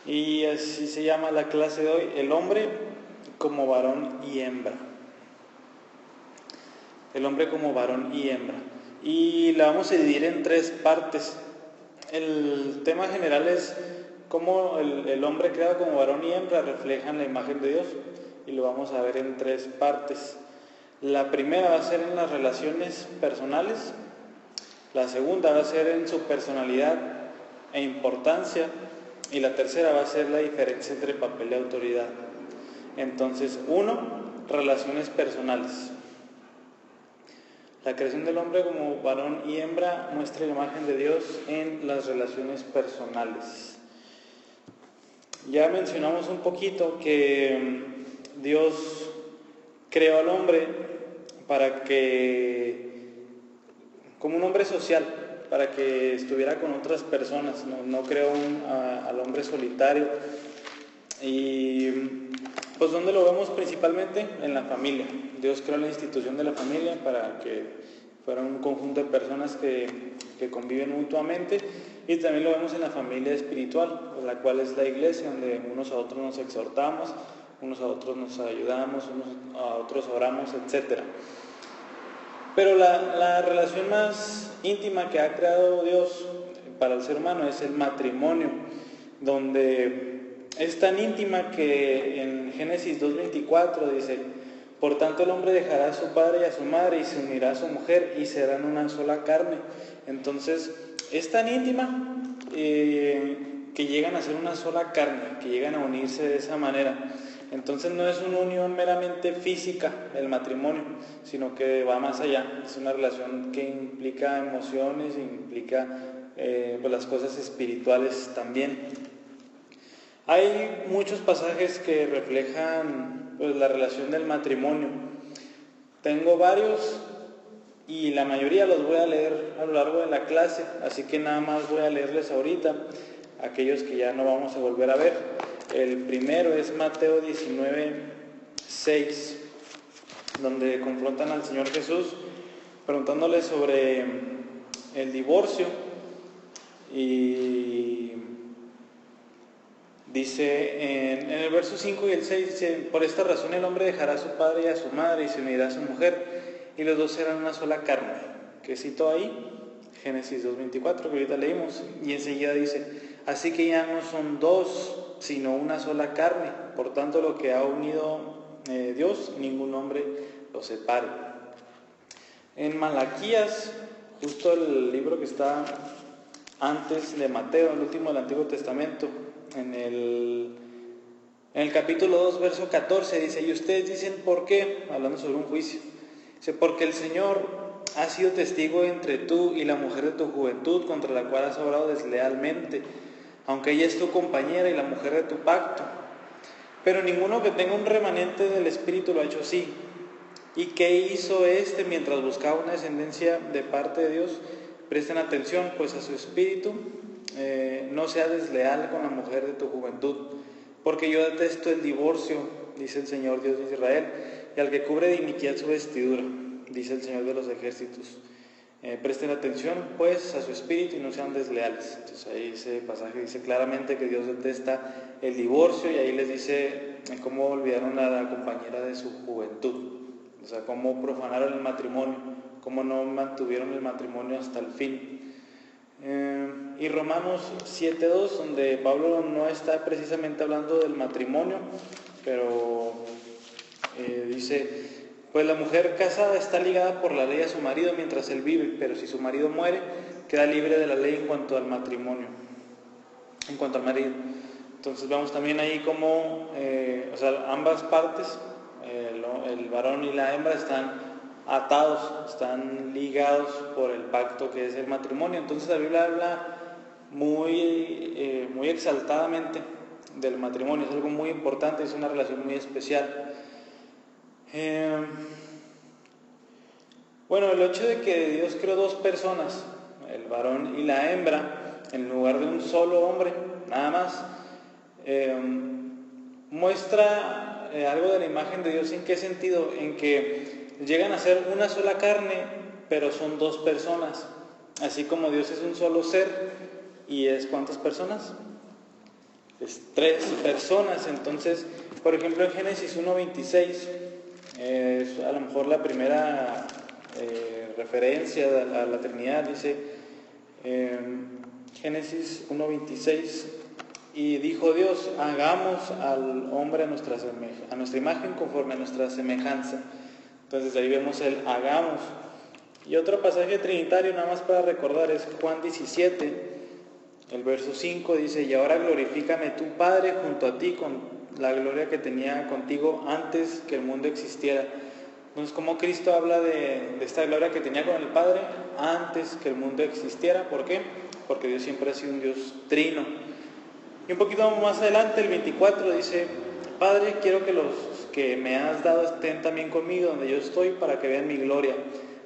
Y así se llama la clase de hoy, el hombre como varón y hembra. El hombre como varón y hembra. Y la vamos a dividir en tres partes. El tema general es cómo el hombre creado como varón y hembra reflejan la imagen de Dios. Y lo vamos a ver en tres partes. La primera va a ser en las relaciones personales. La segunda va a ser en su personalidad e importancia. Y la tercera va a ser la diferencia entre papel y autoridad. Entonces, 1, relaciones personales. La creación del hombre como varón y hembra muestra la imagen de Dios en las relaciones personales. Ya mencionamos un poquito que Dios creó al hombre como un hombre social, para que estuviera con otras personas, no creó al hombre solitario. Y pues ¿dónde lo vemos principalmente? En la familia. Dios creó la institución de la familia para que fuera un conjunto de personas que conviven mutuamente, y también lo vemos en la familia espiritual, la cual es la iglesia, donde unos a otros nos exhortamos, unos a otros nos ayudamos, unos a otros oramos, etc. Pero la relación más íntima que ha creado Dios para el ser humano es el matrimonio, donde es tan íntima que en Génesis 2:24 dice: por tanto el hombre dejará a su padre y a su madre y se unirá a su mujer y serán una sola carne. Entonces es tan íntima que llegan a ser una sola carne, que llegan a unirse de esa manera. Entonces no es una unión meramente física el matrimonio, sino que va más allá. Es una relación que implica emociones, implica pues las cosas espirituales también. Hay muchos pasajes que reflejan pues la relación del matrimonio. Tengo varios y la mayoría los voy a leer a lo largo de la clase, así que nada más voy a leerles ahorita aquellos que ya no vamos a volver a ver. El primero es Mateo 19:6, donde confrontan al Señor Jesús preguntándole sobre el divorcio, y dice en el verso 5 y el 6, dice: por esta razón el hombre dejará a su padre y a su madre y se unirá a su mujer, y los dos serán una sola carne. ¿Qué cito ahí? Génesis 2:24, que ahorita leímos. Y enseguida dice: así que ya no son dos, sino una sola carne. Por tanto, lo que ha unido Dios, ningún hombre lo separe. En Malaquías, justo el libro que está antes de Mateo, el último del Antiguo Testamento, en el capítulo 2, verso 14, dice: y ustedes dicen, ¿por qué? Hablando sobre un juicio. Dice: porque el Señor ha sido testigo entre tú y la mujer de tu juventud, contra la cual has obrado deslealmente, aunque ella es tu compañera y la mujer de tu pacto. Pero ninguno que tenga un remanente del Espíritu lo ha hecho así. ¿Y qué hizo éste mientras buscaba una descendencia de parte de Dios? Presten atención, pues a su espíritu no sea desleal con la mujer de tu juventud, porque yo detesto el divorcio, dice el Señor Dios de Israel, y al que cubre de iniquidad su vestidura, dice el Señor de los ejércitos. Presten atención pues a su espíritu y no sean desleales. Entonces ahí ese pasaje dice claramente que Dios detesta el divorcio, y ahí les dice cómo olvidaron a la compañera de su juventud, o sea, cómo profanaron el matrimonio, cómo no mantuvieron el matrimonio hasta el fin. Y Romanos 7:2, donde Pablo no está precisamente hablando del matrimonio, pero dice: pues la mujer casada está ligada por la ley a su marido mientras él vive, pero si su marido muere, queda libre de la ley en cuanto al matrimonio, en cuanto al marido. Entonces vemos también ahí cómo o sea, ambas partes, el varón y la hembra, están atados, están ligados por el pacto que es el matrimonio. Entonces la Biblia habla muy exaltadamente del matrimonio. Es algo muy importante, es una relación muy especial. Bueno, el hecho de que Dios creó dos personas, el varón y la hembra, en lugar de un solo hombre, nada más, muestra algo de la imagen de Dios. ¿En qué sentido? En que llegan a ser una sola carne, pero son dos personas. Así como Dios es un solo ser, y es ¿cuántas personas? es 3 personas. Entonces, por ejemplo, en Génesis 1:26, es a lo mejor la primera referencia a la Trinidad. Dice Génesis 1:26, y dijo Dios: hagamos al hombre a nuestra imagen, conforme a nuestra semejanza. Entonces ahí vemos el hagamos. Y otro pasaje trinitario, nada más para recordar, es Juan 17, el verso 5, dice: y ahora glorifícame tú, Padre, junto a ti, con la gloria que tenía contigo antes que el mundo existiera. Entonces, como Cristo habla de esta gloria que tenía con el Padre antes que el mundo existiera. ¿Por qué? Porque Dios siempre ha sido un Dios trino. Y un poquito más adelante, el 24, dice: Padre, quiero que los que me has dado estén también conmigo donde yo estoy, para que vean mi gloria,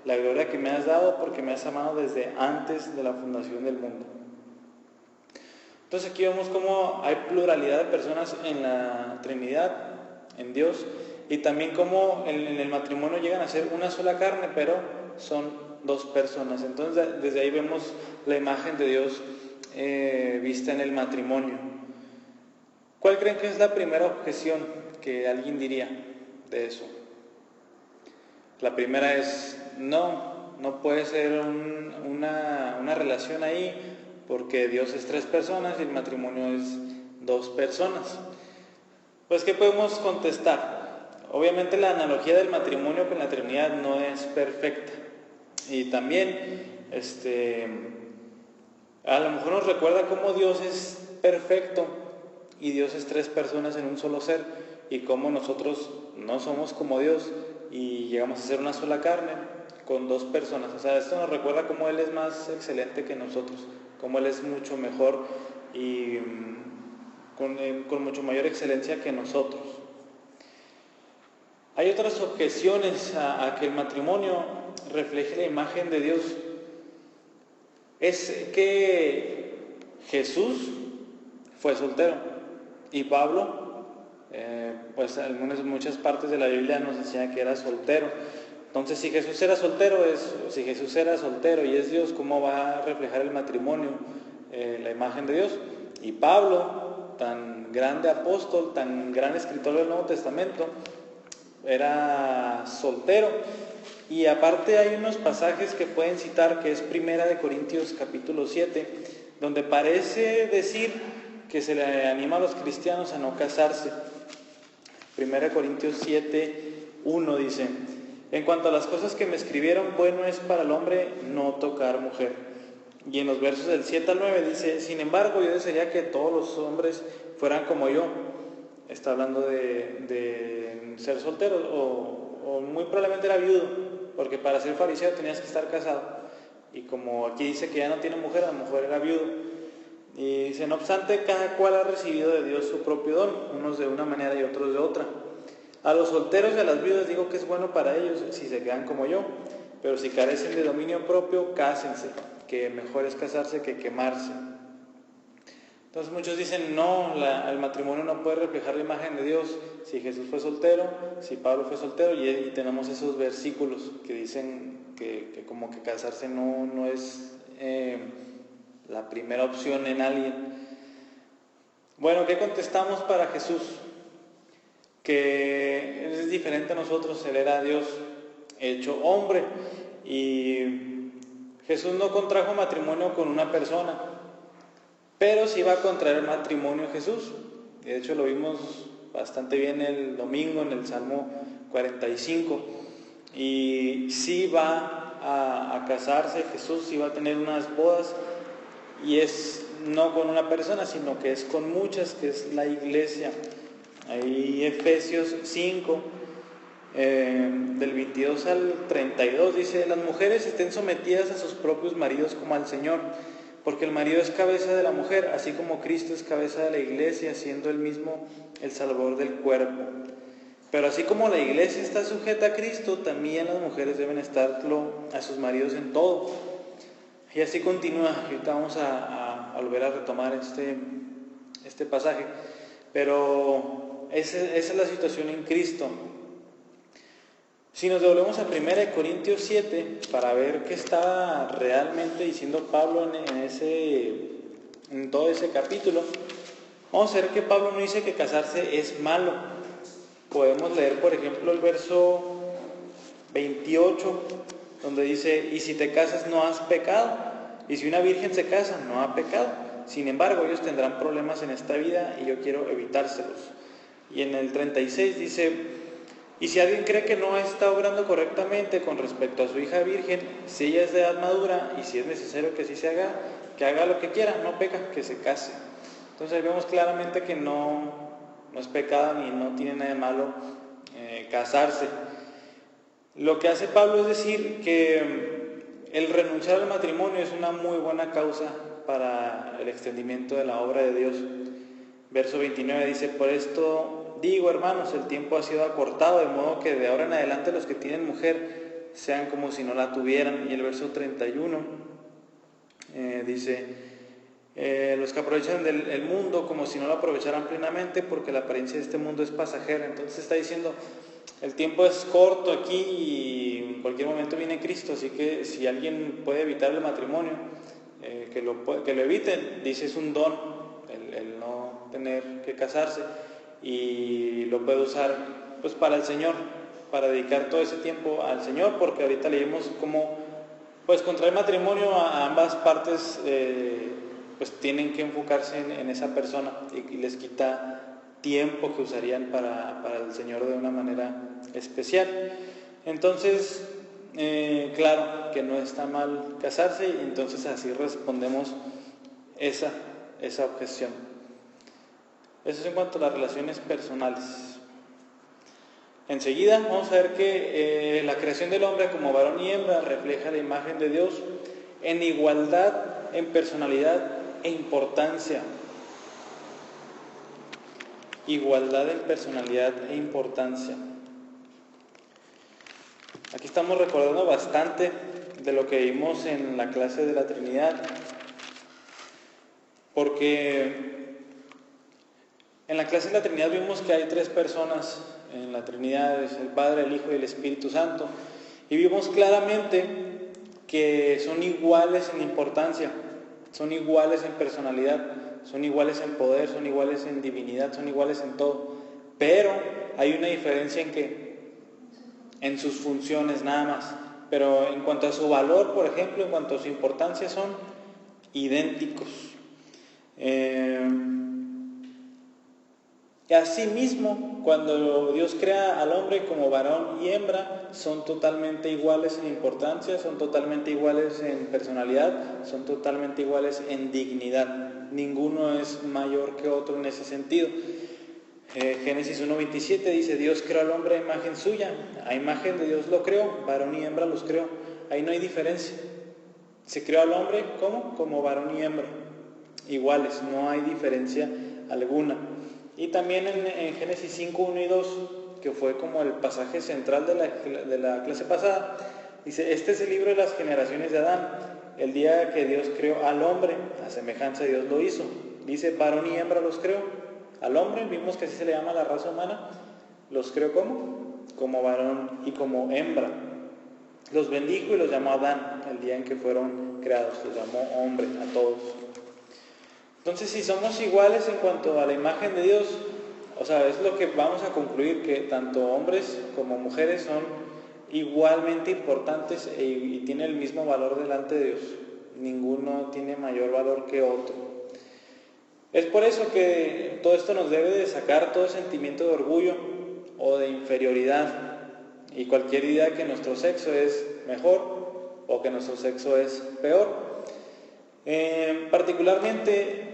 la gloria que me has dado, porque me has amado desde antes de la fundación del mundo. Entonces aquí vemos cómo hay pluralidad de personas en la Trinidad, en Dios, y también cómo en el matrimonio llegan a ser una sola carne, pero son 2 personas. Entonces desde ahí vemos la imagen de Dios vista en el matrimonio. ¿Cuál creen que es la primera objeción que alguien diría de eso? La primera es: no puede ser una relación ahí, porque Dios es 3 personas y el matrimonio es 2 personas. Pues, ¿qué podemos contestar? Obviamente la analogía del matrimonio con la Trinidad no es perfecta. Y también, a lo mejor nos recuerda cómo Dios es perfecto y Dios es 3 personas en un solo ser, y cómo nosotros no somos como Dios y llegamos a ser una sola carne con 2 personas. O sea, esto nos recuerda cómo Él es más excelente que nosotros, cómo Él es mucho mejor y con mucho mayor excelencia que nosotros. Hay otras objeciones a que el matrimonio refleje la imagen de Dios. Es que Jesús fue soltero y Pablo, pues en muchas partes de la Biblia nos enseña que era soltero. Entonces, si Jesús era soltero y es Dios, ¿cómo va a reflejar el matrimonio la imagen de Dios? Y Pablo, tan grande apóstol, tan gran escritor del Nuevo Testamento, era soltero. Y aparte hay unos pasajes que pueden citar, que es 1 Corintios capítulo 7, donde parece decir que se le anima a los cristianos a no casarse. 1 Corintios 7, 1 dice: en cuanto a las cosas que me escribieron, bueno es para el hombre no tocar mujer. Y en los versos del 7 al 9 dice: sin embargo, yo desearía que todos los hombres fueran como yo. Está hablando de ser soltero, o muy probablemente era viudo, porque para ser fariseo tenías que estar casado. Y como aquí dice que ya no tiene mujer, a lo mejor era viudo. Y dice: no obstante, cada cual ha recibido de Dios su propio don, unos de una manera y otros de otra. A los solteros y a las viudas digo que es bueno para ellos si se quedan como yo, pero si carecen de dominio propio, cásense, que mejor es casarse que quemarse. Entonces muchos dicen: no, el matrimonio no puede reflejar la imagen de Dios. Si Jesús fue soltero, si Pablo fue soltero, y tenemos esos versículos que dicen que como que casarse no es la primera opción en alguien. Bueno, ¿qué contestamos para Jesús? Que es diferente a nosotros. Él era Dios hecho hombre, y Jesús no contrajo matrimonio con una persona, pero sí va a contraer matrimonio Jesús. De hecho lo vimos bastante bien el domingo en el Salmo 45. Y sí va a casarse Jesús, sí va a tener unas bodas, y es no con una persona, sino que es con muchas, que es la iglesia. Ahí Efesios 5, del 22 al 32 dice: las mujeres estén sometidas a sus propios maridos como al Señor, porque el marido es cabeza de la mujer, así como Cristo es cabeza de la iglesia, siendo él mismo el salvador del cuerpo. Pero así como la iglesia está sujeta a Cristo, también las mujeres deben estarlo a sus maridos en todo. Y así continúa. Ahorita vamos a volver a retomar este pasaje, pero esa es la situación en Cristo. Si nos devolvemos a 1 Corintios 7 para ver qué estaba realmente diciendo Pablo en todo ese capítulo, Vamos a ver que Pablo no dice que casarse es malo. Podemos leer, por ejemplo, el verso 28, donde dice: y si te casas no has pecado, y si una virgen se casa no ha pecado. Sin embargo, ellos tendrán problemas en esta vida y yo quiero evitárselos. Y en el 36 dice: y si alguien cree que no está obrando correctamente con respecto a su hija virgen, si ella es de edad madura y si es necesario que así se haga, que haga lo que quiera, no peca, que se case. Entonces vemos claramente que no es pecado ni no tiene nada de malo casarse. Lo que hace Pablo es decir que el renunciar al matrimonio es una muy buena causa para el extendimiento de la obra de Dios. Verso 29 dice: por esto digo, hermanos, el tiempo ha sido acortado, de modo que de ahora en adelante los que tienen mujer sean como si no la tuvieran. Y el verso 31 dice: los que aprovechan del mundo como si no lo aprovecharan plenamente, porque la apariencia de este mundo es pasajera. Entonces está diciendo, el tiempo es corto aquí y en cualquier momento viene Cristo, así que si alguien puede evitar el matrimonio, que lo eviten. Dice, es un don el no tener que casarse, y lo puede usar pues para el Señor, para dedicar todo ese tiempo al Señor, porque ahorita leímos cómo pues contraer matrimonio a ambas partes pues tienen que enfocarse en esa persona, y les quita tiempo que usarían para el Señor de una manera especial. Entonces, claro que no está mal casarse, y entonces así respondemos esa objeción. Eso es en cuanto a las relaciones personales. Enseguida vamos a ver que la creación del hombre como varón y hembra refleja la imagen de Dios en igualdad, en personalidad e importancia. Igualdad en personalidad e importancia. Aquí estamos recordando bastante de lo que vimos en la clase de la Trinidad, porque en la clase de la Trinidad vimos que hay tres personas en la Trinidad: es el Padre, el Hijo y el Espíritu Santo, y vimos claramente que son iguales en importancia, son iguales en personalidad, son iguales en poder, son iguales en divinidad, son iguales en todo, pero hay una diferencia en que en sus funciones nada más, pero en cuanto a su valor, por ejemplo, en cuanto a su importancia, son idénticos. Y asimismo, cuando Dios crea al hombre como varón y hembra, son totalmente iguales en importancia, son totalmente iguales en personalidad, son totalmente iguales en dignidad. Ninguno es mayor que otro en ese sentido. Génesis 1:27 dice: Dios creó al hombre a imagen suya, a imagen de Dios lo creó, varón y hembra los creó. Ahí no hay diferencia. Se creó al hombre como varón y hembra, iguales, no hay diferencia alguna. Y también en Génesis 5:1 y 2, que fue como el pasaje central de la clase pasada, dice: este es el libro de las generaciones de Adán, el día que Dios creó al hombre, a semejanza de Dios lo hizo. Dice, varón y hembra los creó. Al hombre, vimos que así se le llama a la raza humana, los creó como varón y como hembra. Los bendijo y los llamó Adán el día en que fueron creados, los llamó hombre a todos. Entonces, si somos iguales en cuanto a la imagen de Dios, o sea, es lo que vamos a concluir, que tanto hombres como mujeres son igualmente importantes y tienen el mismo valor delante de Dios. Ninguno tiene mayor valor que otro. Es por eso que todo esto nos debe de sacar todo sentimiento de orgullo o de inferioridad y cualquier idea que nuestro sexo es mejor o que nuestro sexo es peor. Particularmente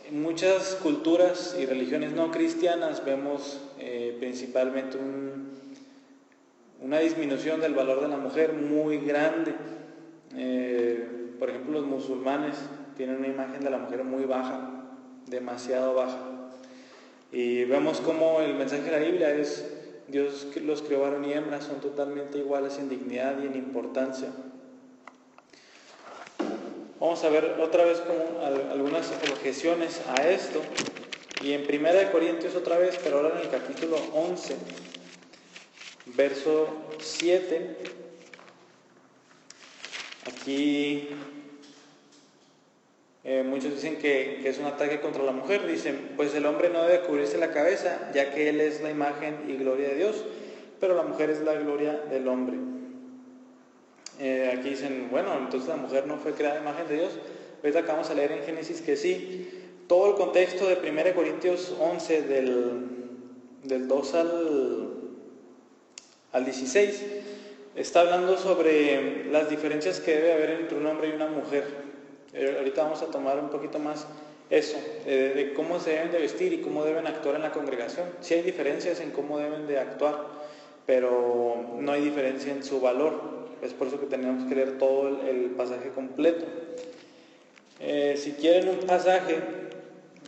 en muchas culturas y religiones no cristianas vemos principalmente una disminución del valor de la mujer muy grande. Por ejemplo, los musulmanes tienen una imagen de la mujer muy baja, demasiado baja, y vemos como el mensaje de la Biblia es: Dios los creó varón y hembra, son totalmente iguales en dignidad y en importancia. Vamos a ver otra vez como algunas objeciones a esto, y en 1 Corintios otra vez, pero ahora en el capítulo 11, verso 7, aquí Muchos dicen que es un ataque contra la mujer. Dicen, pues el hombre no debe cubrirse la cabeza, ya que él es la imagen y gloria de Dios, pero la mujer es la gloria del hombre. Aquí dicen, bueno, entonces la mujer no fue creada imagen de Dios. Ahorita acabamos a leer en Génesis que sí. Todo el contexto de 1 Corintios 11, del 2 al 16, está hablando sobre las diferencias que debe haber entre un hombre y una mujer. Ahorita vamos a tomar un poquito más eso, de cómo se deben de vestir y cómo deben actuar en la congregación. Sí hay diferencias en cómo deben de actuar, pero no hay diferencia en su valor. Es por eso que tenemos que leer todo el pasaje completo. Si quieren un pasaje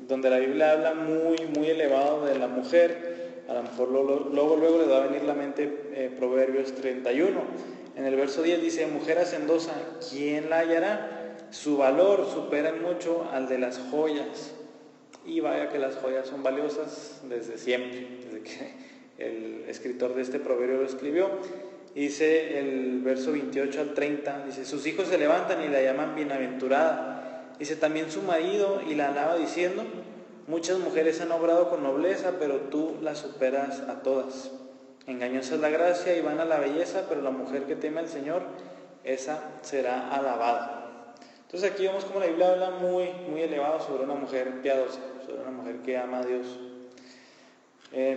donde la Biblia habla muy elevado de la mujer, a lo mejor luego les va a venir a la mente Proverbios 31. En el verso 10 dice, mujer hacendosa, ¿quién la hallará? Su valor supera en mucho al de las joyas. Y vaya que las joyas son valiosas desde siempre, desde que el escritor de este proverbio lo escribió. Dice el verso 28 al 30, dice, sus hijos se levantan y la llaman bienaventurada. Dice, también su marido y la alaba diciendo, muchas mujeres han obrado con nobleza, pero tú las superas a todas. Engañosa es la gracia y vana la belleza, pero la mujer que teme al Señor, esa será alabada. Entonces aquí vemos como la Biblia habla muy elevado sobre una mujer piadosa, sobre una mujer que ama a Dios.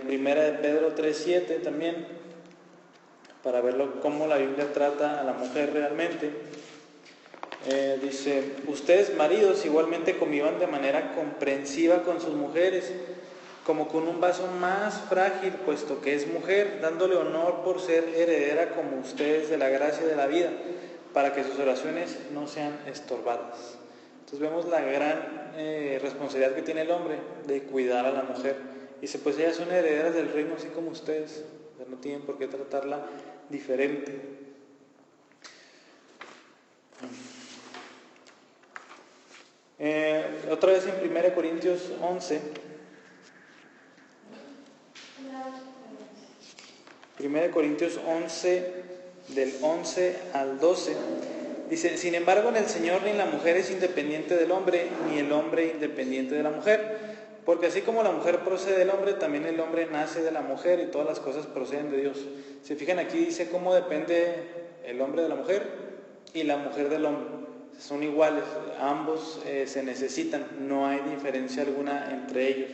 Primera de Pedro 3:7 también, para verlo cómo la Biblia trata a la mujer realmente. Dice, ustedes maridos igualmente convivan de manera comprensiva con sus mujeres, como con un vaso más frágil, puesto que es mujer, dándole honor por ser heredera como ustedes de la gracia de la vida, para que sus oraciones no sean estorbadas. Entonces vemos la gran responsabilidad que tiene el hombre de cuidar a la mujer. Dice, pues ellas son herederas del reino así como ustedes, pero no tienen por qué tratarla diferente. Otra vez en 1 Corintios 11. 1 Corintios 11, del 11 al 12, dice, sin embargo en el Señor ni la mujer es independiente del hombre, ni el hombre independiente de la mujer, porque así como la mujer procede del hombre, también el hombre nace de la mujer y todas las cosas proceden de Dios. Se fijan aquí, dice cómo depende el hombre de la mujer y la mujer del hombre. Son iguales, ambos se necesitan, no hay diferencia alguna entre ellos.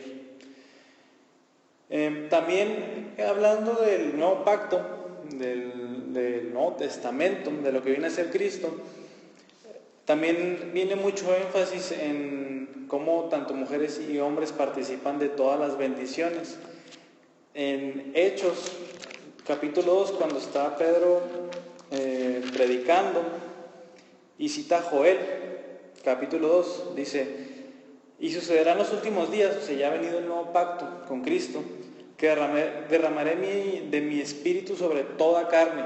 También hablando del nuevo pacto, del Nuevo Testamento, de lo que viene a ser Cristo, también viene mucho énfasis en cómo tanto mujeres y hombres participan de todas las bendiciones. En Hechos, capítulo 2, cuando está Pedro predicando y cita a Joel, capítulo 2, dice, y sucederá en los últimos días, o sea, ya ha venido el nuevo pacto con Cristo, que derramaré de mi espíritu sobre toda carne.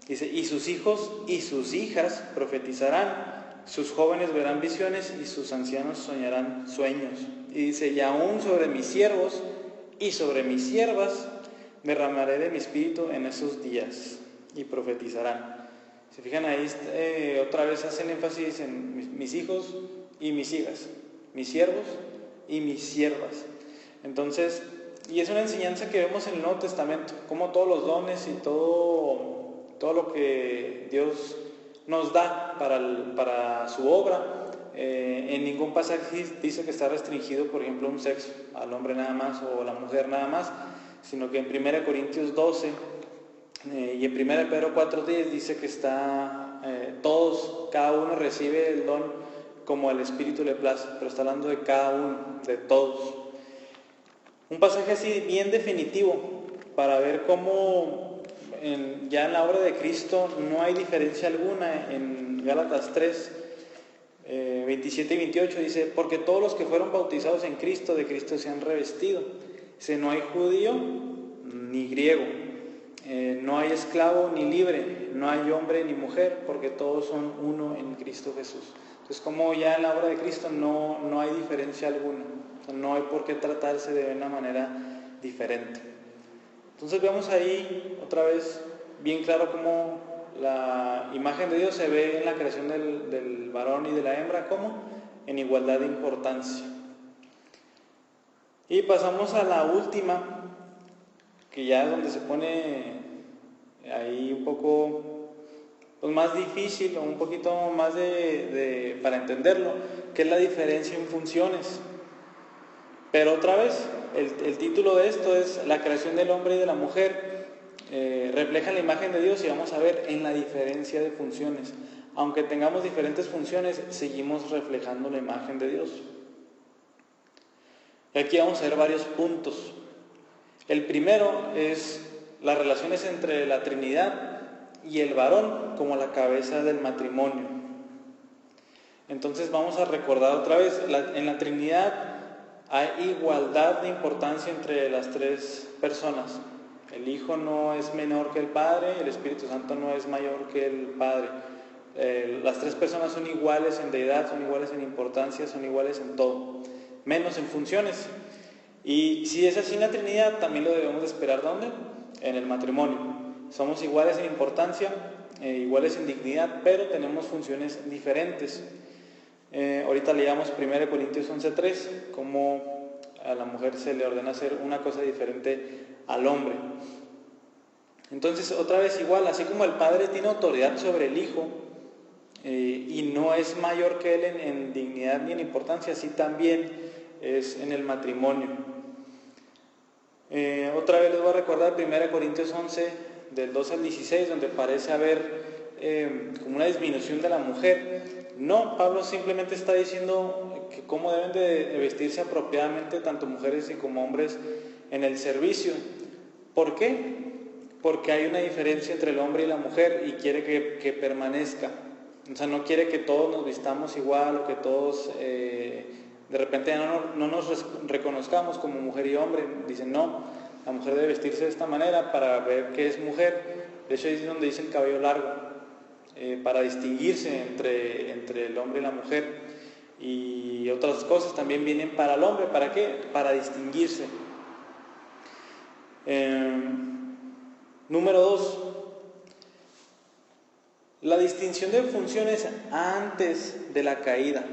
Dice, y sus hijos y sus hijas profetizarán, sus jóvenes verán visiones y sus ancianos soñarán sueños. Y dice, y aún sobre mis siervos y sobre mis siervas derramaré de mi espíritu en esos días y profetizarán. Se fijan ahí, otra vez hacen énfasis en mis hijos y mis hijas, mis siervos y mis siervas. Entonces, y es una enseñanza que vemos en el Nuevo Testamento, como todos los dones y todo lo que Dios nos da para su obra, en ningún pasaje dice que está restringido, por ejemplo, un sexo, al hombre nada más o a la mujer nada más, sino que en 1 Corintios 12 y en 1 Pedro 4:10 dice que está todos, cada uno recibe el don como el Espíritu le place, pero está hablando de cada uno, de todos. Un pasaje así bien definitivo para ver cómo ya en la obra de Cristo no hay diferencia alguna. En Gálatas 3, 27 y 28 dice, porque todos los que fueron bautizados en Cristo, de Cristo se han revestido. Dice, no hay judío ni griego, no hay esclavo ni libre, no hay hombre ni mujer, porque todos son uno en Cristo Jesús. Entonces, como ya en la obra de Cristo no hay diferencia alguna, o sea, no hay por qué tratarse de una manera diferente. Entonces vemos ahí otra vez bien claro cómo la imagen de Dios se ve en la creación del varón y de la hembra, ¿cómo? En igualdad de importancia. Y pasamos a la última, que ya es donde se pone ahí un poco pues, más difícil o un poquito más para entenderlo, que es la diferencia en funciones. Pero otra vez, el título de esto es la creación del hombre y de la mujer. Refleja la imagen de Dios y vamos a ver en la diferencia de funciones. Aunque tengamos diferentes funciones, seguimos reflejando la imagen de Dios. Y aquí vamos a ver varios puntos. El primero es las relaciones entre la Trinidad y el varón como la cabeza del matrimonio. Entonces vamos a recordar otra vez, en la Trinidad hay igualdad de importancia entre las tres personas. El Hijo no es menor que el Padre, el Espíritu Santo no es mayor que el Padre. Las tres personas son iguales en deidad, son iguales en importancia, son iguales en todo, menos en funciones. Y si es así en la Trinidad, también lo debemos de esperar, ¿dónde? En el matrimonio. Somos iguales en importancia, iguales en dignidad, pero tenemos funciones diferentes. Ahorita leíamos 1 Corintios 11:3, cómo a la mujer se le ordena hacer una cosa diferente al hombre. Entonces, otra vez igual, así como el Padre tiene autoridad sobre el Hijo y no es mayor que Él en dignidad ni en importancia, así también es en el matrimonio. Otra vez les voy a recordar 1 Corintios 11, del 2 al 16, donde parece haber como una disminución de la mujer. No, Pablo simplemente está diciendo que cómo deben de vestirse apropiadamente tanto mujeres como hombres en el servicio. ¿Por qué? Porque hay una diferencia entre el hombre y la mujer y quiere que permanezca. O sea, no quiere que todos nos vistamos igual o que todos de repente ya no nos reconozcamos como mujer y hombre. Dicen, no, la mujer debe vestirse de esta manera para ver que es mujer. De hecho, es donde dice el cabello largo. Para distinguirse entre el hombre y la mujer, y otras cosas también vienen para el hombre. ¿Para qué? Para distinguirse. Número 2, la distinción de funciones antes de la caída.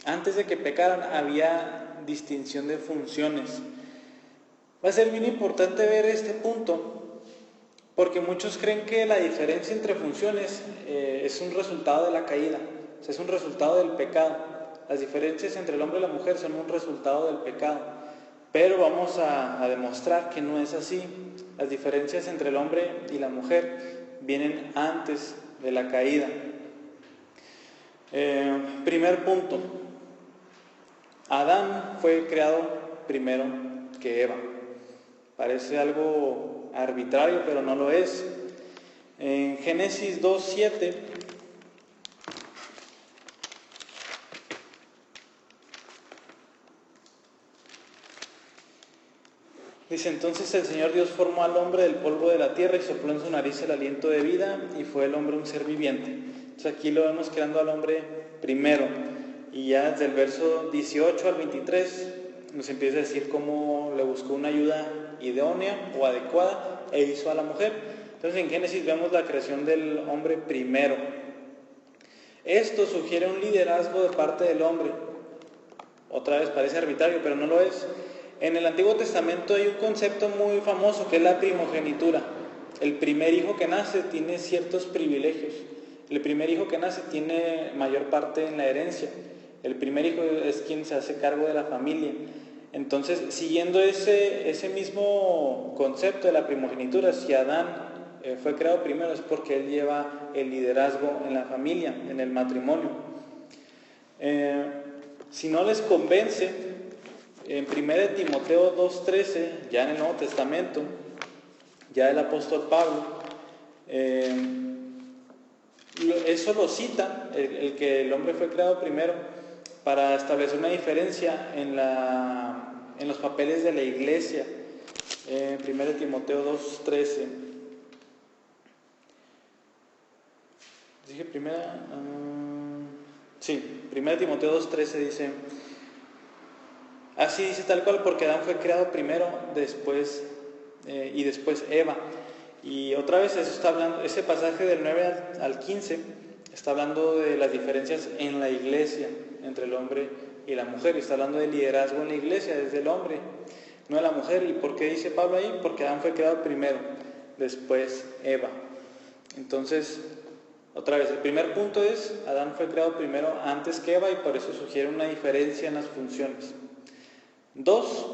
Antes de que pecaran había distinción de funciones. Va a ser bien importante ver este punto, porque muchos creen que la diferencia entre funciones es un resultado de la caída, o sea, es un resultado del pecado. Las diferencias entre el hombre y la mujer son un resultado del pecado, pero vamos a demostrar que no es así. Las diferencias entre el hombre y la mujer vienen antes de la caída. Primer punto, Adán fue creado primero que Eva. Parece algo arbitrario, pero no lo es. En Génesis 2:7 dice: entonces el Señor Dios formó al hombre del polvo de la tierra y sopló en su nariz el aliento de vida, y fue el hombre un ser viviente. Entonces aquí lo vemos creando al hombre primero, y ya desde el verso 18 al 23 nos empieza a decir cómo le buscó una ayuda idónea o adecuada e hizo a la mujer. Entonces en Génesis vemos la creación del hombre primero. Esto sugiere un liderazgo de parte del hombre. Otra vez parece arbitrario, pero no lo es. En el Antiguo Testamento hay un concepto muy famoso que es la primogenitura. El primer hijo que nace tiene ciertos privilegios. El primer hijo que nace tiene mayor parte en la herencia. El primer hijo es quien se hace cargo de la familia. Entonces, siguiendo ese mismo concepto de la primogenitura, si Adán fue creado primero es porque él lleva el liderazgo en la familia, en el matrimonio. Si no les convence, en 1 Timoteo 2:13, ya en el Nuevo Testamento, ya el apóstol Pablo, eso lo cita, el que el hombre fue creado primero, para establecer una diferencia en los papeles de la iglesia. 1 Timoteo 2:13. Dije primera. Sí, 1 Timoteo 2:13 dice: así dice tal cual, porque Adán fue creado primero, después y después Eva. Y otra vez eso está hablando, ese pasaje del 9 al 15 está hablando de las diferencias en la iglesia entre el hombre y la mujer, y está hablando de liderazgo en la iglesia desde el hombre, no de la mujer. ¿Y por qué dice Pablo ahí? Porque Adán fue creado primero, después Eva. Entonces, otra vez, el primer punto es, Adán fue creado primero antes que Eva, y por eso sugiere una diferencia en las funciones. 2,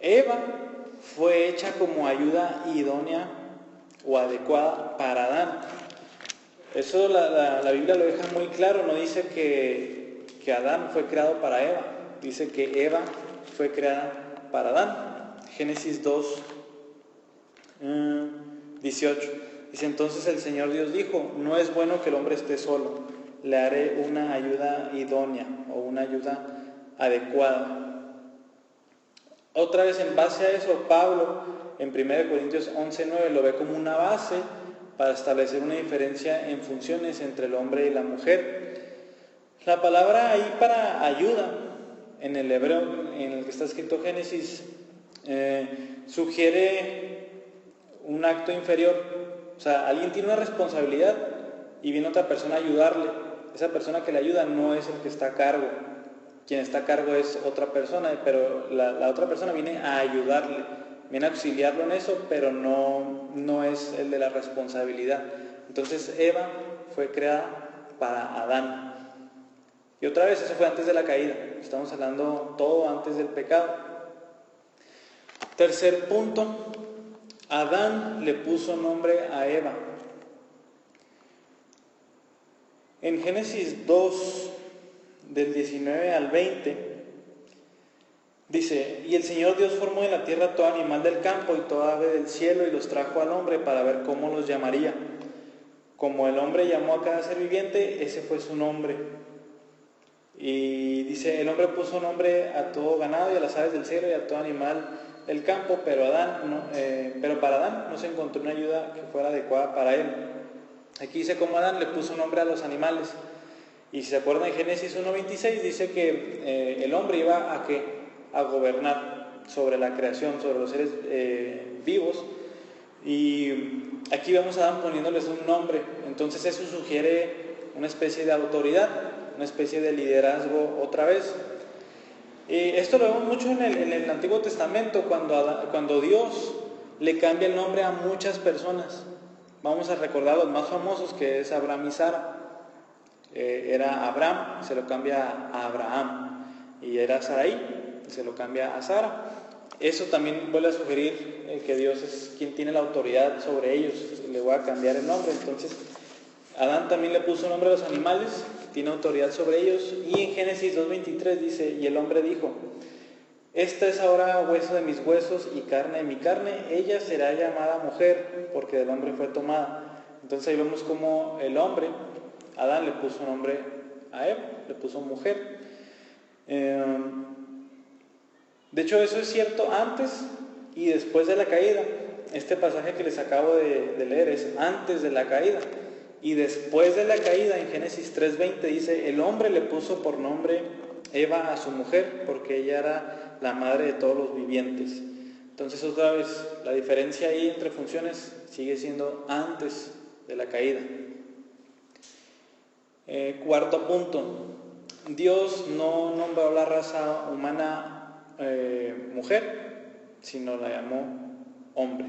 Eva fue hecha como ayuda idónea o adecuada para Adán. Eso la Biblia lo deja muy claro, no dice que Adán fue creado para Eva, dice que Eva fue creada para Adán. Génesis 2, 18. Dice, entonces el Señor Dios dijo, no es bueno que el hombre esté solo, le haré una ayuda idónea o una ayuda adecuada. Otra vez, en base a eso, Pablo en 1 Corintios 11:9 lo ve como una base para establecer una diferencia en funciones entre el hombre y la mujer. La palabra ahí para ayuda, en el hebreo en el que está escrito Génesis, sugiere un acto inferior. O sea, alguien tiene una responsabilidad y viene otra persona a ayudarle. Esa persona que le ayuda no es el que está a cargo. Quien está a cargo es otra persona, pero la otra persona viene a ayudarle, viene a auxiliarlo en eso, pero no es el de la responsabilidad. Entonces Eva fue creada para Adán. Y otra vez, eso fue antes de la caída. Estamos hablando todo antes del pecado. Tercer punto, Adán le puso nombre a Eva. En Génesis 2, del 19 al 20, dice, y el Señor Dios formó en la tierra todo animal del campo y toda ave del cielo, y los trajo al hombre para ver cómo los llamaría. Como el hombre llamó a cada ser viviente, ese fue su nombre. Y dice, el hombre puso nombre a todo ganado y a las aves del cielo y a todo animal del campo, pero para Adán no se encontró una ayuda que fuera adecuada para él. Aquí dice cómo Adán le puso nombre a los animales. Y si se acuerdan, en Génesis 1:26 dice que el hombre iba a gobernar sobre la creación, sobre los seres vivos. Y aquí vemos a Adán poniéndoles un nombre. Entonces eso sugiere una especie de autoridad, una especie de liderazgo otra vez. Esto lo vemos mucho en el Antiguo Testamento, cuando Dios le cambia el nombre a muchas personas. Vamos a recordar los más famosos, que es Abraham y Sara. Era Abraham, se lo cambia a Abraham, y era Sarai, se lo cambia a Sara. Eso también vuelve a sugerir que Dios es quien tiene la autoridad sobre ellos, le voy a cambiar el nombre. Entonces Adán también le puso nombre a los animales, tiene autoridad sobre ellos. Y en Génesis 2:23 dice, y el hombre dijo, esta es ahora hueso de mis huesos y carne de mi carne, ella será llamada mujer, porque del hombre fue tomada. Entonces ahí vemos como el hombre, Adán, le puso nombre a Eva, le puso mujer. De hecho, eso es cierto antes y después de la caída. Este pasaje que les acabo de leer es antes de la caída. Y después de la caída, en Génesis 3:20 dice, el hombre le puso por nombre Eva a su mujer, porque ella era la madre de todos los vivientes. Entonces, otra vez, la diferencia ahí entre funciones sigue siendo antes de la caída. Cuarto punto, Dios no nombró la raza humana mujer, sino la llamó hombre.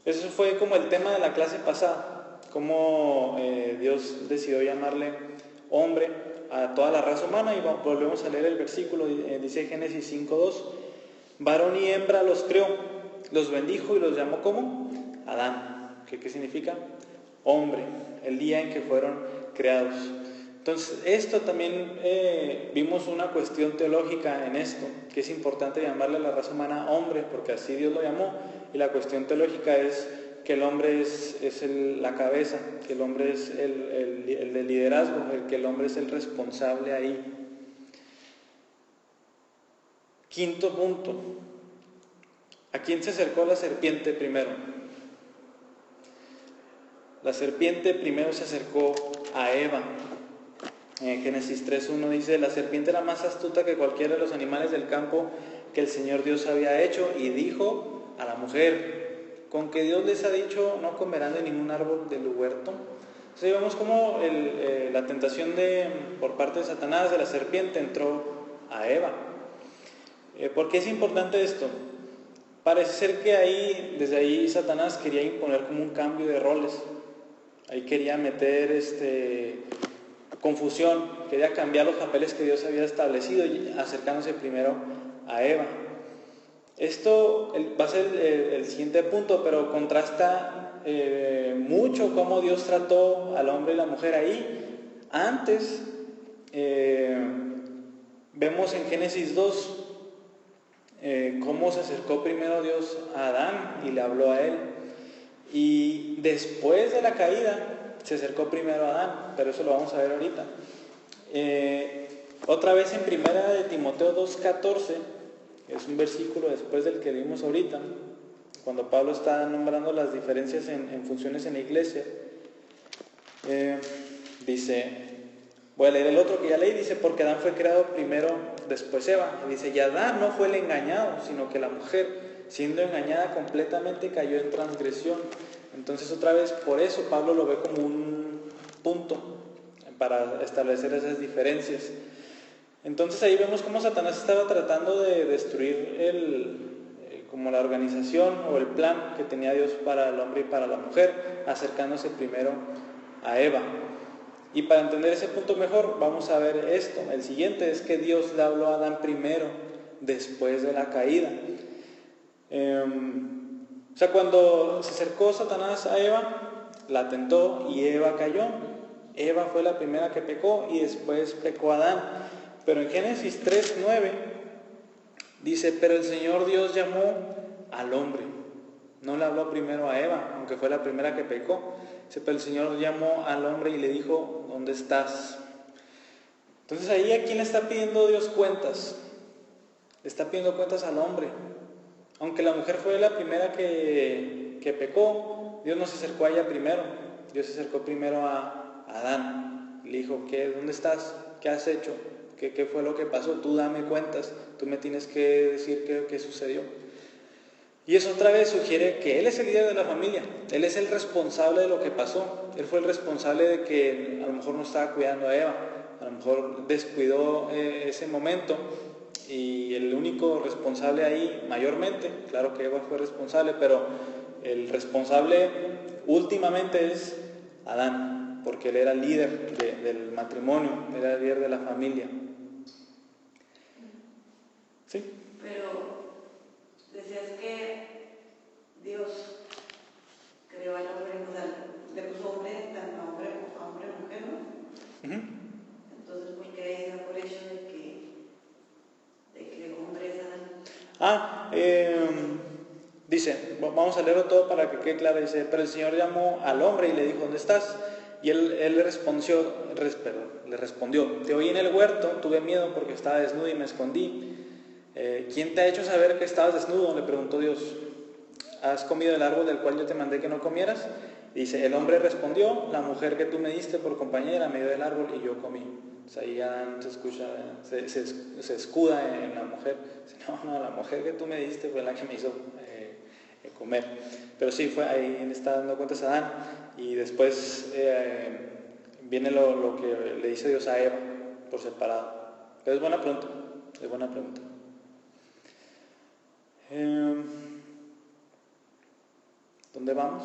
Eso fue como el tema de la clase pasada, cómo Dios decidió llamarle hombre a toda la raza humana. Y volvemos a leer el versículo, dice Génesis 5:2, varón y hembra los creó, los bendijo y los llamó ¿cómo? Adán. ¿Qué significa? Hombre, el día en que fueron creados. Entonces, esto también vimos una cuestión teológica en esto, que es importante llamarle a la raza humana hombre, porque así Dios lo llamó. Y la cuestión teológica es que el hombre es la cabeza, que el hombre es el de liderazgo, que el hombre es el responsable ahí. Quinto punto, ¿a quién se acercó la serpiente primero? La serpiente primero se acercó a Eva. En Génesis 3:1 dice, la serpiente era más astuta que cualquiera de los animales del campo que el Señor Dios había hecho, y dijo a la mujer, con que Dios les ha dicho no comerán de ningún árbol del huerto. Entonces vemos cómo la tentación por parte de Satanás, de la serpiente, entró a Eva. ¿Por qué es importante esto? Parece ser que desde ahí Satanás quería imponer como un cambio de roles. Ahí quería meter confusión, quería cambiar los papeles que Dios había establecido, acercándose primero a Eva. Esto va a ser el siguiente punto, pero contrasta mucho cómo Dios trató al hombre y la mujer ahí. Antes, vemos en Génesis 2 cómo se acercó primero Dios a Adán y le habló a él. Y después de la caída, se acercó primero a Adán, pero eso lo vamos a ver ahorita. Otra vez en primera de Timoteo 2:14, es un versículo después del que vimos ahorita, cuando Pablo está nombrando las diferencias en funciones en la iglesia. Dice, voy a leer el otro que ya leí, dice, porque Adán fue creado primero, después Eva. Y dice, y Adán no fue el engañado, sino que la mujer, siendo engañada completamente, cayó en transgresión. Entonces otra vez, por eso Pablo lo ve como un punto para establecer esas diferencias. Entonces ahí vemos cómo Satanás estaba tratando de destruir como la organización o el plan que tenía Dios para el hombre y para la mujer, acercándose primero a Eva. Y para entender ese punto mejor, vamos a ver esto. El siguiente es que Dios le habló a Adán primero, después de la caída. O sea, cuando se acercó Satanás a Eva, la tentó y Eva cayó. Eva fue la primera que pecó y después pecó Adán. Pero en Génesis 3:9 dice, pero el Señor Dios llamó al hombre. No le habló primero a Eva, aunque fue la primera que pecó. Dice, pero el Señor llamó al hombre y le dijo, ¿dónde estás? Entonces ahí, ¿a quién le está pidiendo Dios cuentas? Le está pidiendo cuentas al hombre. Aunque la mujer fue la primera que pecó, Dios no se acercó a ella primero. Dios se acercó primero a Adán. Le dijo, ¿dónde estás? ¿Qué has hecho? ¿Qué fue lo que pasó? Tú dame cuentas. Tú me tienes que decir qué sucedió. Y eso otra vez sugiere que Él es el líder de la familia. Él es el responsable de lo que pasó. Él fue el responsable de que a lo mejor no estaba cuidando a Eva. A lo mejor descuidó ese momento. Y el único responsable ahí, mayormente, claro que Eva fue responsable, pero el responsable últimamente es Adán, porque él era el líder del matrimonio, era el líder de la familia. ¿Sí? Pero decías que Dios creó al hombre, o sea, le puso hombre, tanto a hombre y mujer, ¿no? Uh-huh. Entonces, ¿por qué da por hecho de que el hombre es Adán? Dice, vamos a leerlo todo para que quede claro. Dice, pero el Señor llamó al hombre y le dijo, ¿dónde estás? Y él le respondió, te oí en el huerto, tuve miedo porque estaba desnudo y me escondí. ¿Quién te ha hecho saber que estabas desnudo? Le preguntó Dios. ¿Has comido el árbol del cual yo te mandé que no comieras? Dice, el hombre respondió, la mujer que tú me diste por compañera me dio del árbol y yo comí. O sea, ahí Adán se escuda en la mujer. Dice, no, la mujer que tú me diste fue la que me hizo comer. Pero sí, fue ahí, él está dando cuentas a Adán. Y después viene lo que le dice Dios a Eva por separado. Pero es buena pregunta. ¿Dónde vamos?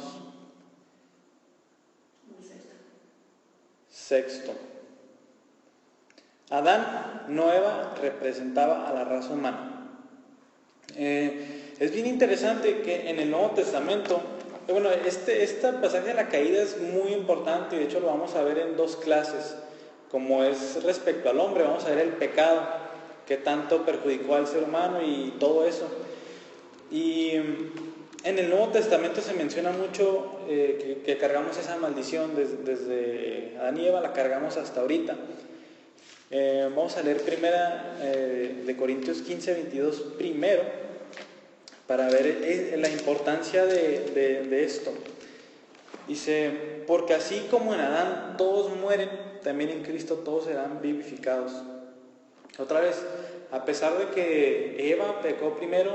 Sexto. Adán, no Eva, representaba a la raza humana. Es bien interesante que en el Nuevo Testamento, este pasaje de la caída es muy importante y de hecho lo vamos a ver en dos clases. Como es respecto al hombre, vamos a ver el pecado, que tanto perjudicó al ser humano y todo eso. Y en el Nuevo Testamento se menciona mucho que cargamos esa maldición desde Adán y Eva, la cargamos hasta ahorita. Vamos a leer primera de Corintios 15:22 primero, para ver la importancia de esto. Dice, porque así como en Adán todos mueren, también en Cristo todos serán vivificados. Otra vez, a pesar de que Eva pecó primero,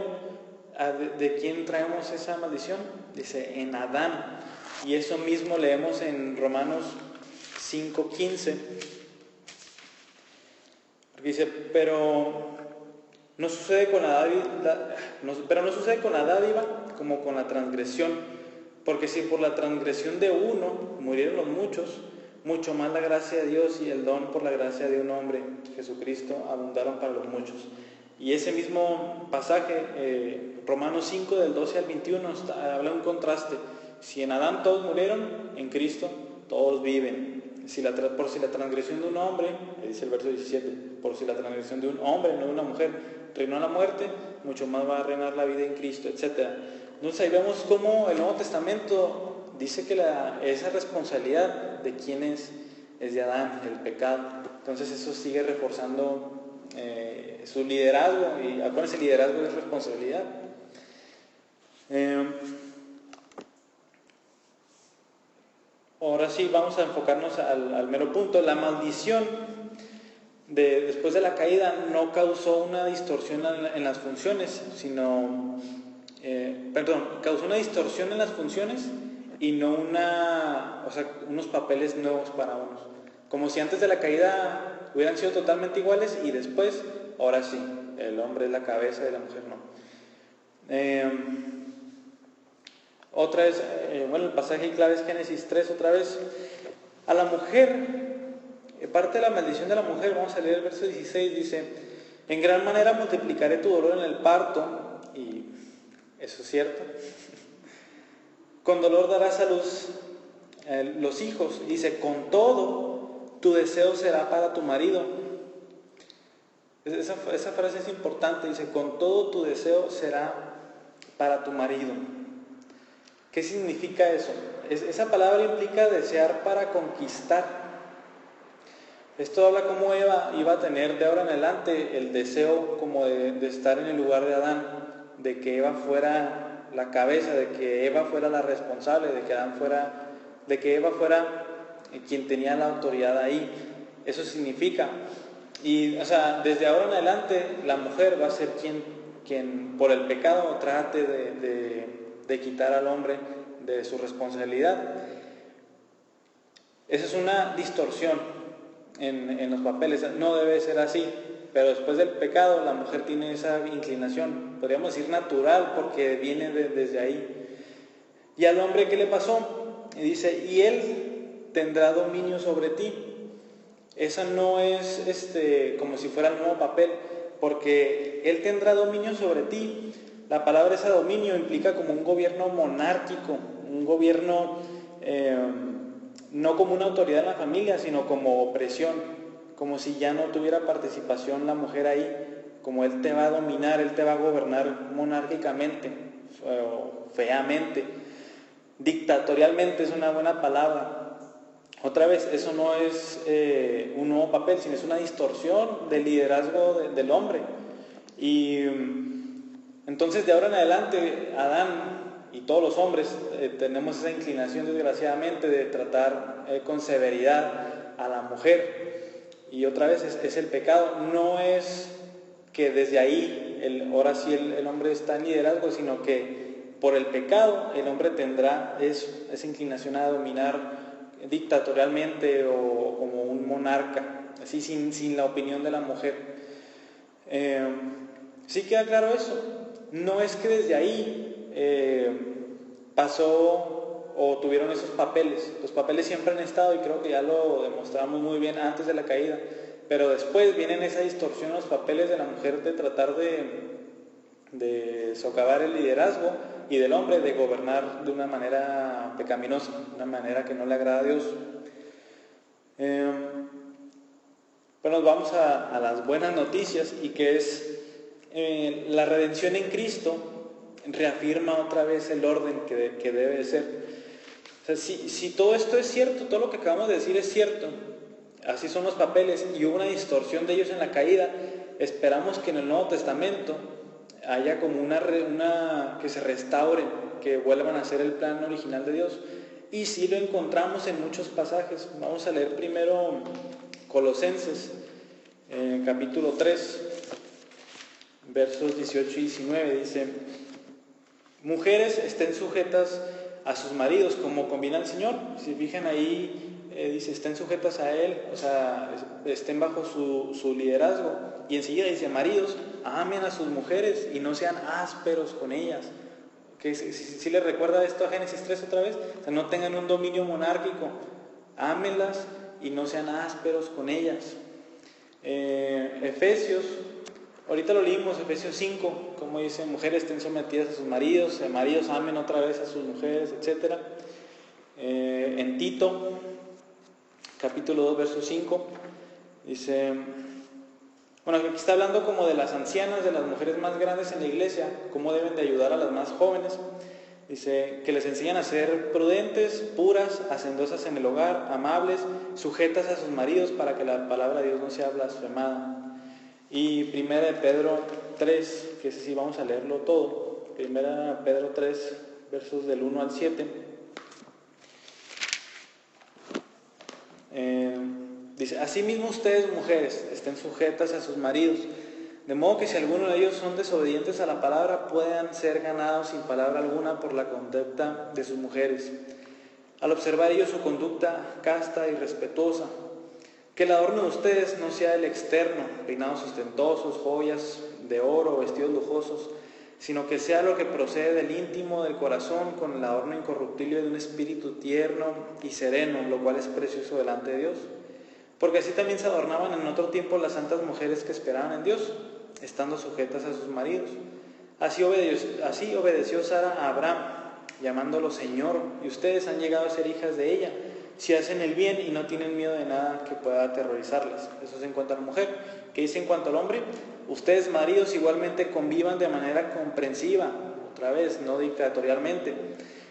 ¿de quién traemos esa maldición? Dice, en Adán. Y eso mismo leemos en Romanos 5:15. Porque dice, pero no sucede con la dádiva como con la transgresión, porque si por la transgresión de uno murieron los muchos, mucho más la gracia de Dios y el don por la gracia de un hombre, Jesucristo, abundaron para los muchos. Y ese mismo pasaje, Romanos 5 del 12 al 21, habla un contraste. Si en Adán todos murieron, en Cristo todos viven. Por si la transgresión de un hombre, dice el verso 17, por si la transgresión de un hombre, no de una mujer, reinó la muerte, mucho más va a reinar la vida en Cristo, etc. Entonces ahí vemos cómo el Nuevo Testamento dice que esa responsabilidad de quién es de Adán, el pecado. Entonces eso sigue reforzando su liderazgo, y acuérdense, liderazgo es responsabilidad. Ahora sí, vamos a enfocarnos al mero punto. La maldición después de la caída no causó una distorsión en las funciones, causó una distorsión en las funciones y no unos papeles nuevos para unos. Como si antes de la caída hubieran sido totalmente iguales y después, ahora sí, el hombre es la cabeza y la mujer no. Otra vez, el pasaje clave es Génesis 3 otra vez. A la mujer, parte de la maldición de la mujer, vamos a leer el verso 16, dice, en gran manera multiplicaré tu dolor en el parto, y eso es cierto. Con dolor darás a luz los hijos, dice, con todo tu deseo será para tu marido. Esa frase es importante, dice, con todo tu deseo será para tu marido. ¿Qué significa eso? Esa palabra implica desear para conquistar. Esto habla cómo Eva iba a tener de ahora en adelante el deseo como de estar en el lugar de Adán, de que Eva fuera la cabeza, de que Eva fuera la responsable, de que Eva fuera quien tenía la autoridad ahí. Eso significa. Y, desde ahora en adelante la mujer va a ser quien por el pecado trate de quitar al hombre de su responsabilidad. Esa es una distorsión en los papeles. No debe ser así, pero después del pecado la mujer tiene esa inclinación, podríamos decir natural, porque viene desde ahí. ¿Y al hombre qué le pasó? Y dice, y él tendrá dominio sobre ti. Esa no es como si fuera el nuevo papel, porque él tendrá dominio sobre ti. La palabra ese dominio implica como un gobierno monárquico, un gobierno no como una autoridad en la familia, sino como opresión, como si ya no tuviera participación la mujer ahí, como él te va a dominar, él te va a gobernar monárquicamente, feamente, dictatorialmente es una buena palabra. Otra vez, eso no es un nuevo papel, sino es una distorsión del liderazgo del hombre. Y entonces de ahora en adelante, Adán y todos los hombres tenemos esa inclinación, desgraciadamente, de tratar con severidad a la mujer. Y otra vez es el pecado. No es que desde ahí, ahora sí el hombre está en liderazgo, sino que por el pecado el hombre tendrá esa inclinación a dominar dictatorialmente o como un monarca, así sin la opinión de la mujer. ¿Sí queda claro eso? No es que desde ahí pasó o tuvieron esos papeles. Los papeles siempre han estado, y creo que ya lo demostramos muy bien antes de la caída, pero después vienen esa distorsión en los papeles de la mujer de tratar de socavar el liderazgo, y del hombre de gobernar de una manera pecaminosa, una manera que no le agrada a Dios. Pero nos vamos a las buenas noticias, y que es la redención en Cristo reafirma otra vez el orden que debe de ser. O sea, si todo esto es cierto, todo lo que acabamos de decir es cierto, así son los papeles, y hubo una distorsión de ellos en la caída, esperamos que en el Nuevo Testamento haya como que se restauren, que vuelvan a ser el plan original de Dios. Y sí lo encontramos en muchos pasajes. Vamos a leer primero Colosenses, capítulo 3, versos 18 y 19. Dice, Mujeres, estén sujetas a sus maridos, como conviene al Señor. Si fijan ahí, dice, estén sujetas a Él, o sea, estén bajo su liderazgo. Y enseguida dice, maridos, amen a sus mujeres y no sean ásperos con ellas. Que si les recuerda esto a Génesis 3 otra vez, o sea, no tengan un dominio monárquico, ámenlas y no sean ásperos con ellas. Efesios, ahorita lo leímos, Efesios 5, como dice, mujeres estén sometidas a sus maridos, maridos amen otra vez a sus mujeres, etc. En Tito, capítulo 2, verso 5, dice, bueno, aquí está hablando como de las ancianas, de las mujeres más grandes en la iglesia, cómo deben de ayudar a las más jóvenes. Dice que les enseñan a ser prudentes, puras, hacendosas en el hogar, amables, sujetas a sus maridos para que la palabra de Dios no sea blasfemada. Y 1 Pedro 3, que ese sí vamos a leerlo todo. 1 Pedro 3, versos del 1 al 7. Dice, asimismo ustedes, mujeres, estén sujetas a sus maridos, de modo que si alguno de ellos son desobedientes a la palabra, puedan ser ganados sin palabra alguna por la conducta de sus mujeres, al observar ellos su conducta casta y respetuosa. Que el adorno de ustedes no sea el externo, peinados ostentosos, joyas de oro, vestidos lujosos, sino que sea lo que procede del íntimo del corazón, con el adorno incorruptible de un espíritu tierno y sereno, lo cual es precioso delante de Dios. Porque así también se adornaban en otro tiempo las santas mujeres que esperaban en Dios, estando sujetas a sus maridos. Así obedeció Sara a Abraham, llamándolo Señor, y ustedes han llegado a ser hijas de ella, si hacen el bien y no tienen miedo de nada que pueda aterrorizarlas. Eso es en cuanto a la mujer. ¿Qué dice en cuanto al hombre? Ustedes, maridos, igualmente convivan de manera comprensiva, otra vez, no dictatorialmente,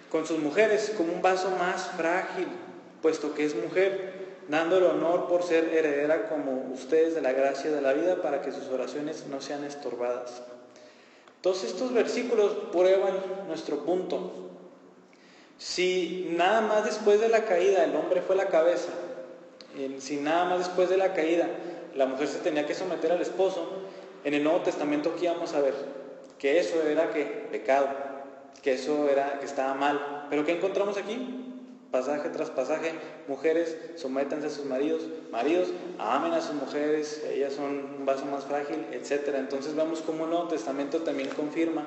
con sus mujeres como un vaso más frágil, puesto que es mujer, dándole honor por ser heredera como ustedes de la gracia de la vida, para que sus oraciones no sean estorbadas. Todos estos versículos prueban nuestro punto. Si nada más después de la caída el hombre fue la cabeza, si nada más después de la caída la mujer se tenía que someter al esposo, en el Nuevo Testamento aquí vamos a ver que eso era ¿qué? Pecado, que eso era que estaba mal. Pero ¿qué encontramos aquí? Pasaje tras pasaje, mujeres, sométanse a sus maridos, maridos, amen a sus mujeres, ellas son un vaso más frágil, etc. Entonces vemos cómo el Nuevo Testamento también confirma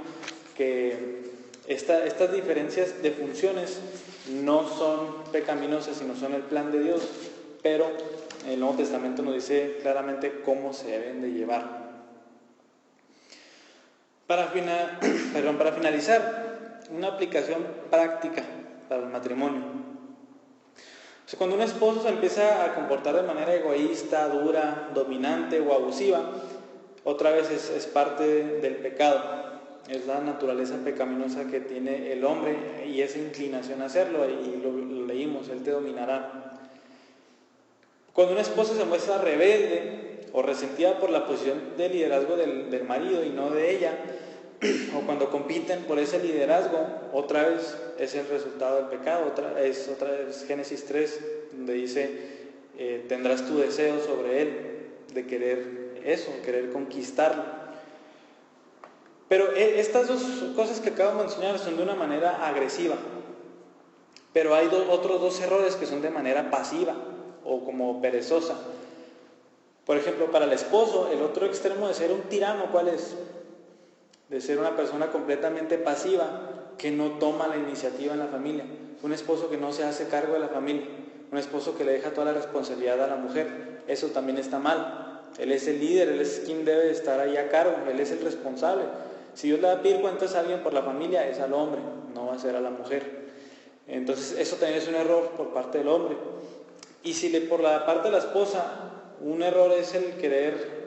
que estas diferencias de funciones no son pecaminosas, sino son el plan de Dios, pero el Nuevo Testamento nos dice claramente cómo se deben de llevar. Para finalizar, una aplicación práctica para el matrimonio. O sea, cuando un esposo se empieza a comportar de manera egoísta, dura, dominante o abusiva, otra vez es parte del pecado. Es la naturaleza pecaminosa que tiene el hombre y esa inclinación a hacerlo, y lo leímos, él te dominará. Cuando una esposa se muestra rebelde o resentida por la posición de liderazgo del marido y no de ella, o cuando compiten por ese liderazgo, otra vez es el resultado del pecado. Otra vez Génesis 3, donde dice, tendrás tu deseo sobre él, de querer conquistarlo. Pero estas dos cosas que acabo de mencionar son de una manera agresiva, pero hay otros dos errores que son de manera pasiva o como perezosa. Por ejemplo, para el esposo, el otro extremo de ser un tirano, ¿cuál es? De ser una persona completamente pasiva, que no toma la iniciativa en la familia. Un esposo que no se hace cargo de la familia, un esposo que le deja toda la responsabilidad a la mujer. Eso también está mal. Él es el líder, él es quien debe estar ahí a cargo, él es el responsable. Si Dios le va a pedir cuentas a alguien por la familia, es al hombre, no va a ser a la mujer. Entonces eso también es un error por parte del hombre. Y si por la parte de la esposa, un error es el querer,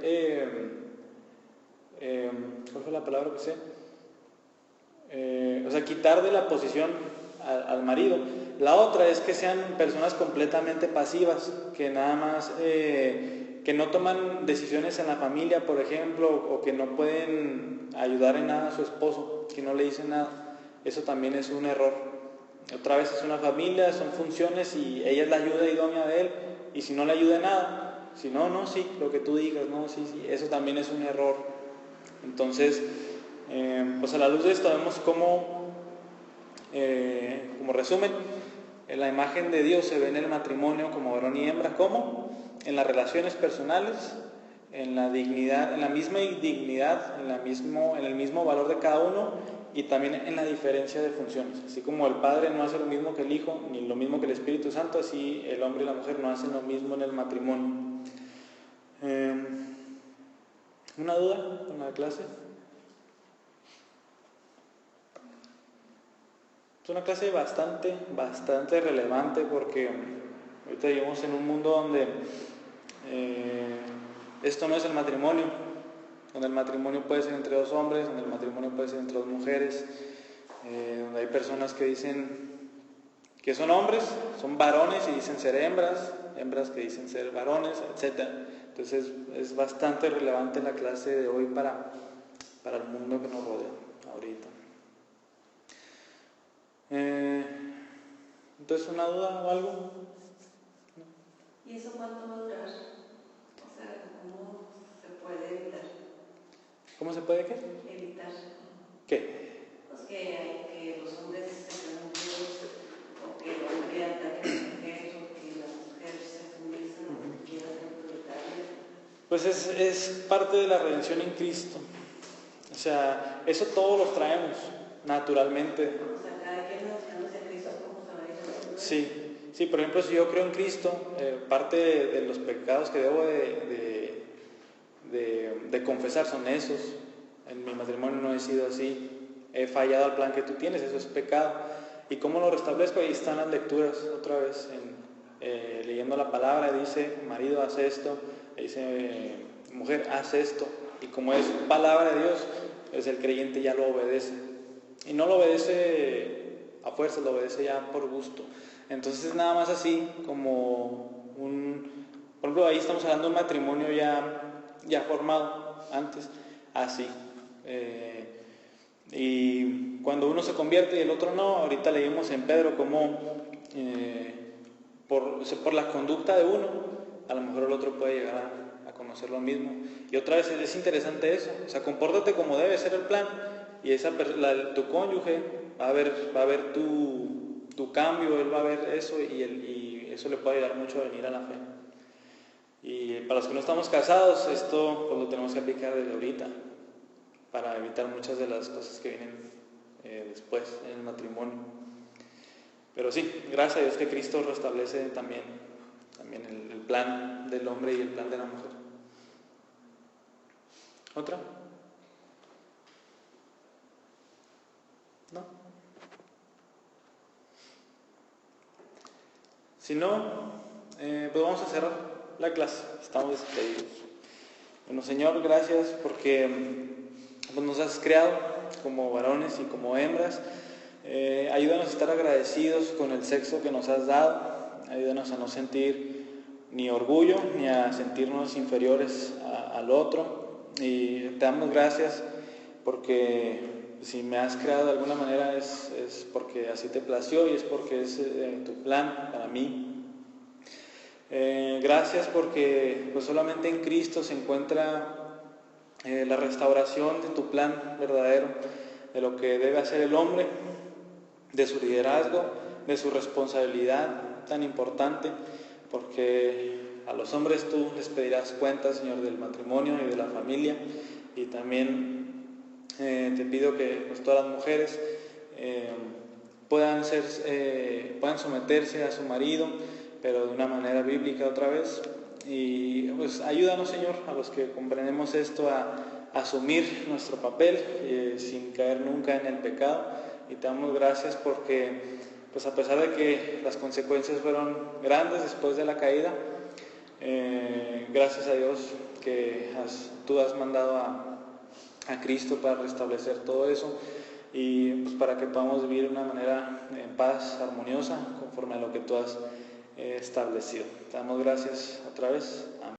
¿cuál fue la palabra que sé? O sea, quitar de la posición al marido. La otra es que sean personas completamente pasivas, que nada más, que no toman decisiones en la familia, por ejemplo, o que no pueden ayudar en nada a su esposo, que no le dicen nada. Eso también es un error. Otra vez es una familia, son funciones y ella es la ayuda idónea de él, y si no le ayuda en nada, si no, sí, lo que tú digas, no, sí, eso también es un error. Entonces, pues a la luz de esto vemos cómo como resumen, la imagen de Dios se ve en el matrimonio como varón y hembra. ¿Cómo? En las relaciones personales, en la dignidad, en la misma dignidad, en el mismo valor de cada uno, y también en la diferencia de funciones. Así como el Padre no hace lo mismo que el Hijo, ni lo mismo que el Espíritu Santo, así el hombre y la mujer no hacen lo mismo en el matrimonio. ¿Una duda con la clase? Es una clase bastante relevante, porque ahorita vivimos en un mundo donde esto no es el matrimonio, donde el matrimonio puede ser entre dos hombres, donde el matrimonio puede ser entre dos mujeres, donde hay personas que dicen que son hombres, son varones y dicen ser hembras, hembras que dicen ser varones, etc. Entonces es bastante relevante la clase de hoy para el mundo que nos rodea ahorita. Entonces, ¿una duda o algo? ¿Y eso cuánto va a durar? O sea, ¿cómo se puede evitar? ¿Cómo se puede qué? Evitar. ¿Qué? Pues que los hombres se sean unidos, o que el hombre ataque a la mujer, o que la mujer se sumisa, o que quiera ser autoritaria. Pues es parte de la redención en Cristo. O sea, eso todos los traemos naturalmente. O sea, cada quien mostrándose a Cristo, ¿cómo se va a ir haciendo? Sí, por ejemplo, si yo creo en Cristo, parte de los pecados que debo de confesar son esos. En mi matrimonio no he sido así, he fallado al plan que tú tienes, eso es pecado. ¿Y cómo lo restablezco? Ahí están las lecturas, otra vez, leyendo la palabra, dice, marido, haz esto, dice, mujer, haz esto. Y como es palabra de Dios, pues el creyente ya lo obedece. Y no lo obedece a fuerza, lo obedece ya por gusto. Entonces es nada más así como por ejemplo, ahí estamos hablando de un matrimonio ya formado antes, así. Y cuando uno se convierte y el otro no, ahorita leímos en Pedro como por la conducta de uno, a lo mejor el otro puede llegar a conocer lo mismo. Y otra vez es interesante eso, o sea, compórtate como debe ser el plan, y tu cónyuge va a ver tu cambio, él va a ver eso, y eso le puede ayudar mucho a venir a la fe. Y para los que no estamos casados, esto pues lo tenemos que aplicar desde ahorita, para evitar muchas de las cosas que vienen después en el matrimonio. Pero sí, gracias a Dios que Cristo restablece también el plan del hombre y el plan de la mujer. ¿Otra? ¿No? Si no, pues vamos a cerrar la clase. Estamos despedidos. Bueno, Señor, gracias porque pues, nos has creado como varones y como hembras. Ayúdanos a estar agradecidos con el sexo que nos has dado. Ayúdanos a no sentir ni orgullo ni a sentirnos inferiores al otro. Y te damos gracias porque si me has creado de alguna manera es porque así te plació y es porque es tu plan para mí. Gracias porque pues solamente en Cristo se encuentra la restauración de tu plan verdadero, de lo que debe hacer el hombre, de su liderazgo, de su responsabilidad tan importante, porque a los hombres tú les pedirás cuentas, Señor, del matrimonio y de la familia, y también te pido que pues, todas las mujeres puedan someterse a su marido, pero de una manera bíblica otra vez. Y pues ayúdanos, Señor, a los que comprendemos esto a asumir nuestro papel sin caer nunca en el pecado. Y te damos gracias porque pues a pesar de que las consecuencias fueron grandes después de la caída, gracias a Dios que tú has mandado a Cristo para restablecer todo eso y pues para que podamos vivir de una manera en paz, armoniosa, conforme a lo que tú has establecido. Te damos gracias otra vez. Amén.